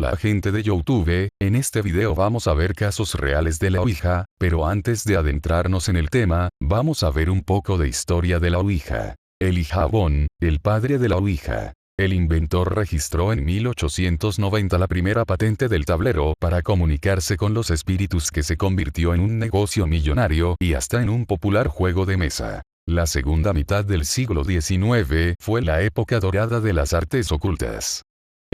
Hola gente de YouTube, en este video vamos a ver casos reales de la Ouija, pero antes de adentrarnos en el tema, vamos a ver un poco de historia de la Ouija. Elijah Bone, el padre de la Ouija. El inventor registró en 1890 la primera patente del tablero para comunicarse con los espíritus, que se convirtió en un negocio millonario y hasta en un popular juego de mesa. La segunda mitad del siglo XIX fue la época dorada de las artes ocultas.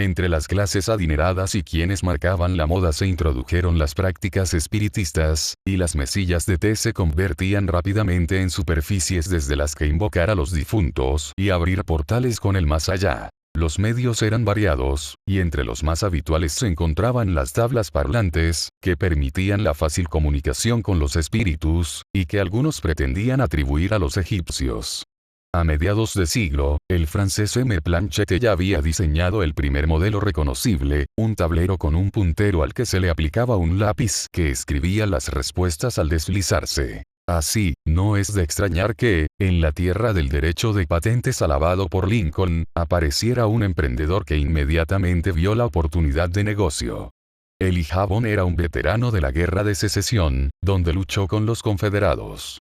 Entre las clases adineradas y quienes marcaban la moda se introdujeron las prácticas espiritistas, y las mesillas de té se convertían rápidamente en superficies desde las que invocar a los difuntos y abrir portales con el más allá. Los medios eran variados, y entre los más habituales se encontraban las tablas parlantes, que permitían la fácil comunicación con los espíritus, y que algunos pretendían atribuir a los egipcios. A mediados de siglo, el francés M. Planchette ya había diseñado el primer modelo reconocible, un tablero con un puntero al que se le aplicaba un lápiz que escribía las respuestas al deslizarse. Así, no es de extrañar que, en la tierra del derecho de patentes alabado por Lincoln, apareciera un emprendedor que inmediatamente vio la oportunidad de negocio. Elijah Bone era un veterano de la Guerra de Secesión, donde luchó con los confederados.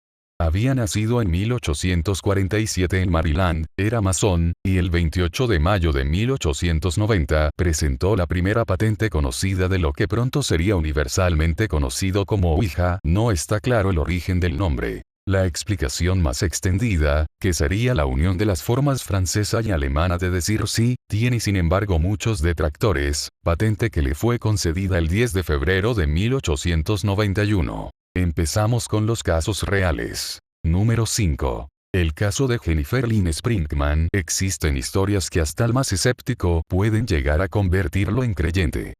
Había nacido en 1847 en Maryland, era masón, y el 28 de mayo de 1890 presentó la primera patente conocida de lo que pronto sería universalmente conocido como Ouija. No está claro el origen del nombre. La explicación más extendida, que sería la unión de las formas francesa y alemana de decir sí, tiene sin embargo muchos detractores, patente que le fue concedida el 10 de febrero de 1891. Empezamos con los casos reales. Número 5. El caso de Jennifer Lynn Springman. Existen historias que hasta el más escéptico pueden llegar a convertirlo en creyente.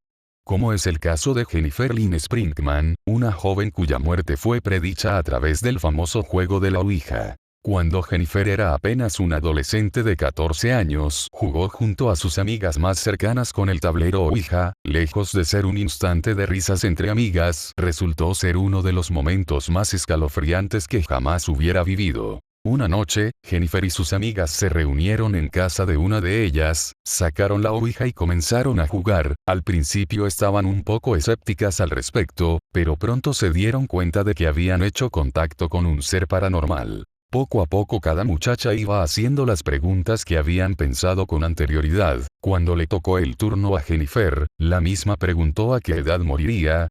Como es el caso de Jennifer Lynn Springman, una joven cuya muerte fue predicha a través del famoso juego de la Ouija. Cuando Jennifer era apenas una adolescente de 14 años, jugó junto a sus amigas más cercanas con el tablero Ouija. Lejos de ser un instante de risas entre amigas, resultó ser uno de los momentos más escalofriantes que jamás hubiera vivido. Una noche, Jennifer y sus amigas se reunieron en casa de una de ellas, sacaron la Ouija y comenzaron a jugar. Al principio estaban un poco escépticas al respecto, pero pronto se dieron cuenta de que habían hecho contacto con un ser paranormal. Poco a poco cada muchacha iba haciendo las preguntas que habían pensado con anterioridad. Cuando le tocó el turno a Jennifer, la misma preguntó a qué edad moriría.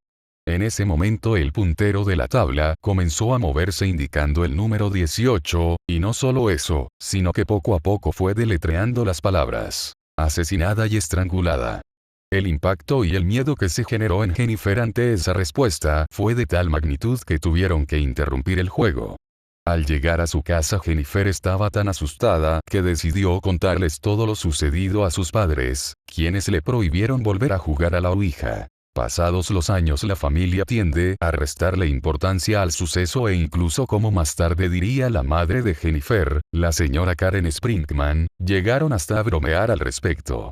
En ese momento el puntero de la tabla comenzó a moverse indicando el número 18, y no solo eso, sino que poco a poco fue deletreando las palabras: asesinada y estrangulada. El impacto y el miedo que se generó en Jennifer ante esa respuesta fue de tal magnitud que tuvieron que interrumpir el juego. Al llegar a su casa, Jennifer estaba tan asustada que decidió contarles todo lo sucedido a sus padres, quienes le prohibieron volver a jugar a la Ouija. Pasados los años, la familia tiende a restarle importancia al suceso, e incluso, como más tarde diría la madre de Jennifer, la señora Karen Springman, llegaron hasta a bromear al respecto.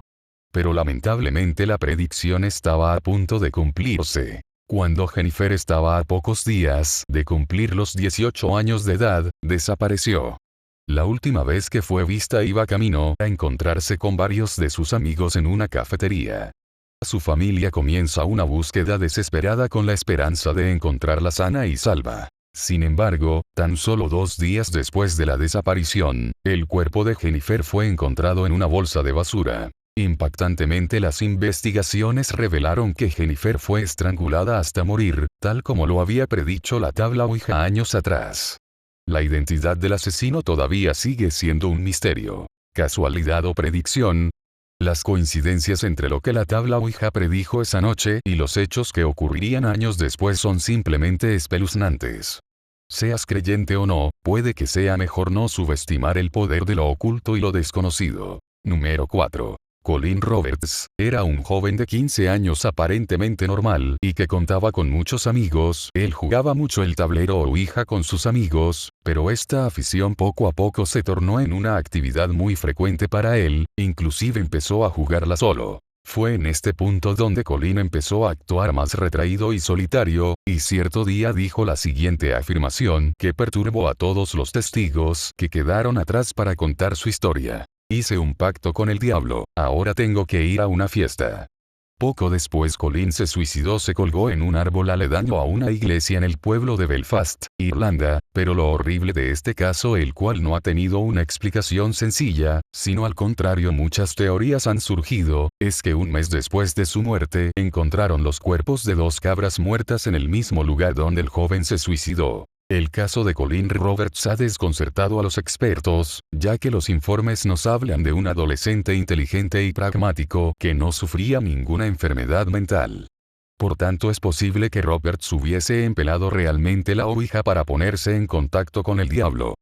Pero lamentablemente la predicción estaba a punto de cumplirse. Cuando Jennifer estaba a pocos días de cumplir los 18 años de edad, desapareció. La última vez que fue vista iba camino a encontrarse con varios de sus amigos en una cafetería. Su familia comienza una búsqueda desesperada con la esperanza de encontrarla sana y salva. Sin embargo, tan solo 2 días después de la desaparición, el cuerpo de Jennifer fue encontrado en una bolsa de basura. Impactantemente, las investigaciones revelaron que Jennifer fue estrangulada hasta morir, tal como lo había predicho la tabla Ouija años atrás. La identidad del asesino todavía sigue siendo un misterio. ¿Casualidad o predicción? Las coincidencias entre lo que la tabla Ouija predijo esa noche y los hechos que ocurrirían años después son simplemente espeluznantes. Seas creyente o no, puede que sea mejor no subestimar el poder de lo oculto y lo desconocido. Número 4. Colin Roberts era un joven de 15 años aparentemente normal y que contaba con muchos amigos. Él jugaba mucho el tablero Ouija con sus amigos, pero esta afición poco a poco se tornó en una actividad muy frecuente para él, inclusive empezó a jugarla solo. Fue en este punto donde Colin empezó a actuar más retraído y solitario, y cierto día dijo la siguiente afirmación que perturbó a todos los testigos que quedaron atrás para contar su historia. Hice un pacto con el diablo, ahora tengo que ir a una fiesta. Poco después Colin se suicidó, se colgó en un árbol aledaño a una iglesia en el pueblo de Belfast, Irlanda, pero lo horrible de este caso, el cual no ha tenido una explicación sencilla, sino al contrario muchas teorías han surgido, es que un mes después de su muerte encontraron los cuerpos de 2 cabras muertas en el mismo lugar donde el joven se suicidó. El caso de Colin Roberts ha desconcertado a los expertos, ya que los informes nos hablan de un adolescente inteligente y pragmático que no sufría ninguna enfermedad mental. Por tanto, es posible que Roberts hubiese empleado realmente la ouija para ponerse en contacto con el diablo.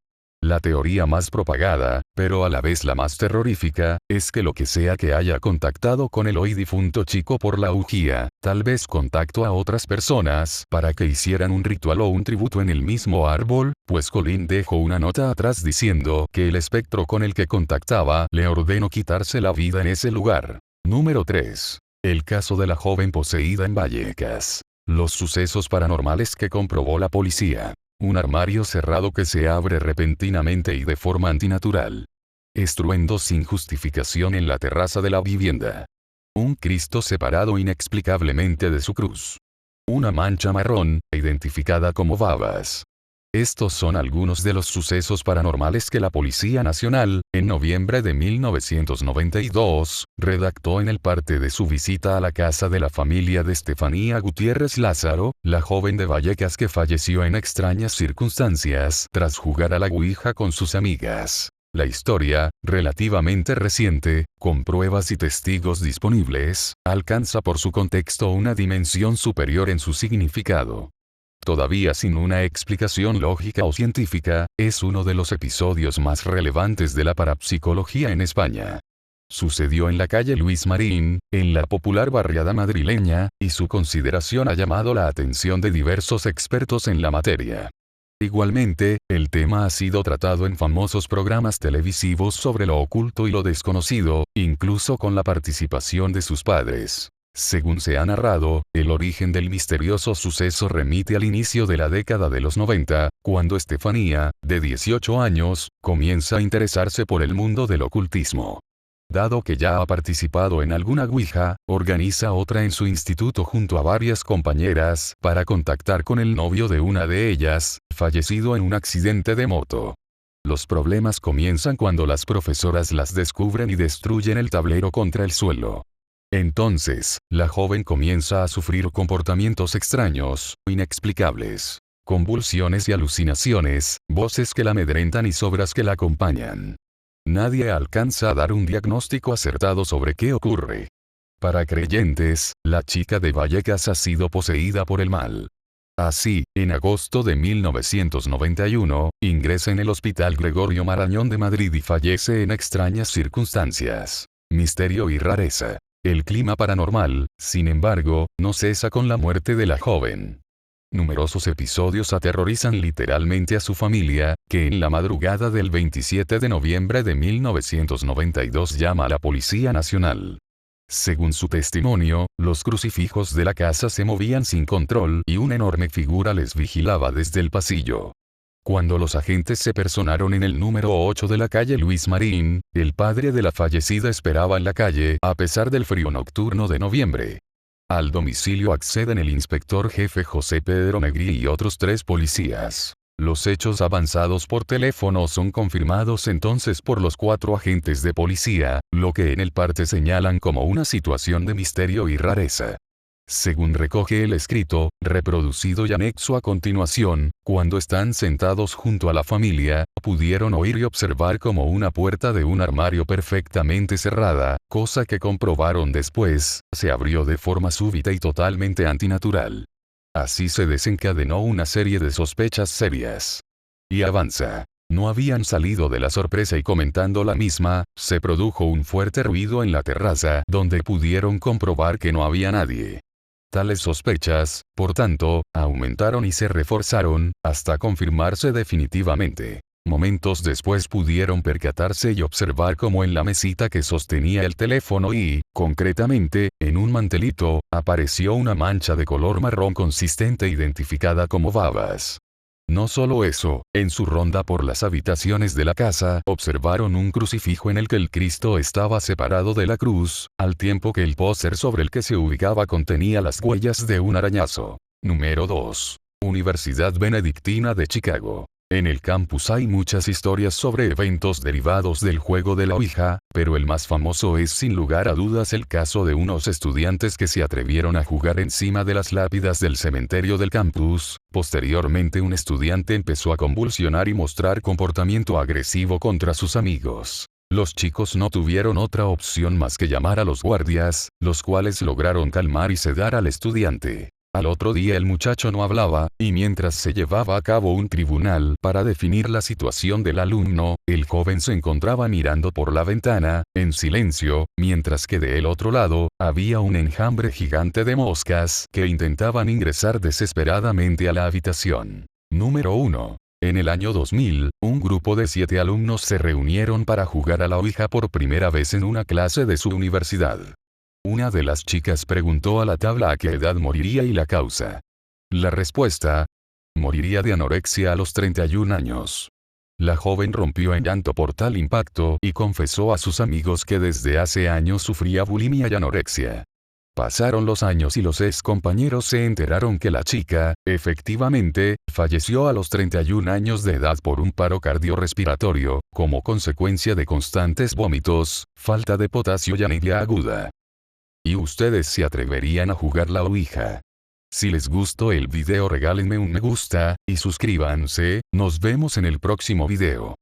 La teoría más propagada, pero a la vez la más terrorífica, es que lo que sea que haya contactado con el hoy difunto chico por la ouija, tal vez contactó a otras personas para que hicieran un ritual o un tributo en el mismo árbol, pues Colin dejó una nota atrás diciendo que el espectro con el que contactaba le ordenó quitarse la vida en ese lugar. Número 3. El caso de la joven poseída en Vallecas. Los sucesos paranormales que comprobó la policía. Un armario cerrado que se abre repentinamente y de forma antinatural. Estruendos sin justificación en la terraza de la vivienda. Un Cristo separado inexplicablemente de su cruz. Una mancha marrón, identificada como babas. Estos son algunos de los sucesos paranormales que la Policía Nacional, en noviembre de 1992, redactó en el parte de su visita a la casa de la familia de Estefanía Gutiérrez Lázaro, la joven de Vallecas que falleció en extrañas circunstancias tras jugar a la ouija con sus amigas. La historia, relativamente reciente, con pruebas y testigos disponibles, alcanza por su contexto una dimensión superior en su significado. Todavía sin una explicación lógica o científica, es uno de los episodios más relevantes de la parapsicología en España. Sucedió en la calle Luis Marín, en la popular barriada madrileña, y su consideración ha llamado la atención de diversos expertos en la materia. Igualmente, el tema ha sido tratado en famosos programas televisivos sobre lo oculto y lo desconocido, incluso con la participación de sus padres. Según se ha narrado, el origen del misterioso suceso remite al inicio de la década de los 90, cuando Estefanía, de 18 años, comienza a interesarse por el mundo del ocultismo. Dado que ya ha participado en alguna ouija, organiza otra en su instituto junto a varias compañeras para contactar con el novio de una de ellas, fallecido en un accidente de moto. Los problemas comienzan cuando las profesoras las descubren y destruyen el tablero contra el suelo. Entonces, la joven comienza a sufrir comportamientos extraños, inexplicables. Convulsiones y alucinaciones, voces que la amedrentan y sobras que la acompañan. Nadie alcanza a dar un diagnóstico acertado sobre qué ocurre. Para creyentes, la chica de Vallecas ha sido poseída por el mal. Así, en agosto de 1991, ingresa en el Hospital Gregorio Marañón de Madrid y fallece en extrañas circunstancias. Misterio y rareza. El clima paranormal, sin embargo, no cesa con la muerte de la joven. Numerosos episodios aterrorizan literalmente a su familia, que en la madrugada del 27 de noviembre de 1992 llama a la Policía Nacional. Según su testimonio, los crucifijos de la casa se movían sin control y una enorme figura les vigilaba desde el pasillo. Cuando los agentes se personaron en el número 8 de la calle Luis Marín, el padre de la fallecida esperaba en la calle, a pesar del frío nocturno de noviembre. Al domicilio acceden el inspector jefe José Pedro Negri y otros 3 policías. Los hechos avanzados por teléfono son confirmados entonces por los 4 agentes de policía, lo que en el parte señalan como una situación de misterio y rareza. Según recoge el escrito, reproducido y anexo a continuación, cuando están sentados junto a la familia, pudieron oír y observar como una puerta de un armario perfectamente cerrada, cosa que comprobaron después, se abrió de forma súbita y totalmente antinatural. Así se desencadenó una serie de sospechas serias. Y avanza. No habían salido de la sorpresa y comentando la misma, se produjo un fuerte ruido en la terraza donde pudieron comprobar que no había nadie. Tales sospechas, por tanto, aumentaron y se reforzaron, hasta confirmarse definitivamente. Momentos después pudieron percatarse y observar cómo en la mesita que sostenía el teléfono y, concretamente, en un mantelito, apareció una mancha de color marrón consistente identificada como babas. No solo eso, en su ronda por las habitaciones de la casa observaron un crucifijo en el que el Cristo estaba separado de la cruz, al tiempo que el póster sobre el que se ubicaba contenía las huellas de un arañazo. Número 2. Universidad Benedictina de Chicago. En el campus hay muchas historias sobre eventos derivados del juego de la Ouija, pero el más famoso es sin lugar a dudas el caso de unos estudiantes que se atrevieron a jugar encima de las lápidas del cementerio del campus. Posteriormente un estudiante empezó a convulsionar y mostrar comportamiento agresivo contra sus amigos. Los chicos no tuvieron otra opción más que llamar a los guardias, los cuales lograron calmar y sedar al estudiante. Al otro día el muchacho no hablaba, y mientras se llevaba a cabo un tribunal para definir la situación del alumno, el joven se encontraba mirando por la ventana, en silencio, mientras que del otro lado, había un enjambre gigante de moscas que intentaban ingresar desesperadamente a la habitación. Número 1. En el año 2000, un grupo de 7 alumnos se reunieron para jugar a la Ouija por primera vez en una clase de su universidad. Una de las chicas preguntó a la tabla a qué edad moriría y la causa. La respuesta: moriría de anorexia a los 31 años. La joven rompió en llanto por tal impacto y confesó a sus amigos que desde hace años sufría bulimia y anorexia. Pasaron los años y los ex compañeros se enteraron que la chica, efectivamente, falleció a los 31 años de edad por un paro cardiorrespiratorio, como consecuencia de constantes vómitos, falta de potasio y anemia aguda. ¿Y ustedes se atreverían a jugar la Ouija? Si les gustó el video regálenme un me gusta, y suscríbanse, nos vemos en el próximo video.